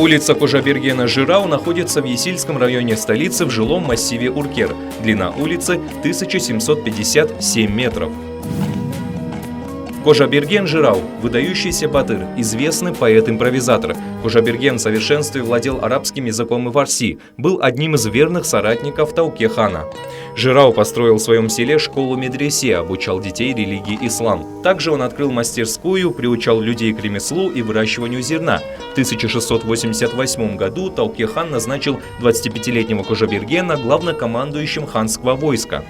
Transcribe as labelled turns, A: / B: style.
A: Улица Кожабергена Жирау находится в Есильском районе столицы в жилом массиве Уркер. Длина улицы 1757 метров. Кожаберген Жирау – выдающийся батыр, известный поэт-импровизатор. Кожаберген в совершенстве владел арабским языком и фарси, был одним из верных соратников Тауке хана. Жирау построил в своем селе школу-медресе, обучал детей религии ислам. Также он открыл мастерскую, приучал людей к ремеслу и выращиванию зерна. В 1688 году Тауке хан назначил 25-летнего Кожабергена главнокомандующим ханского войска.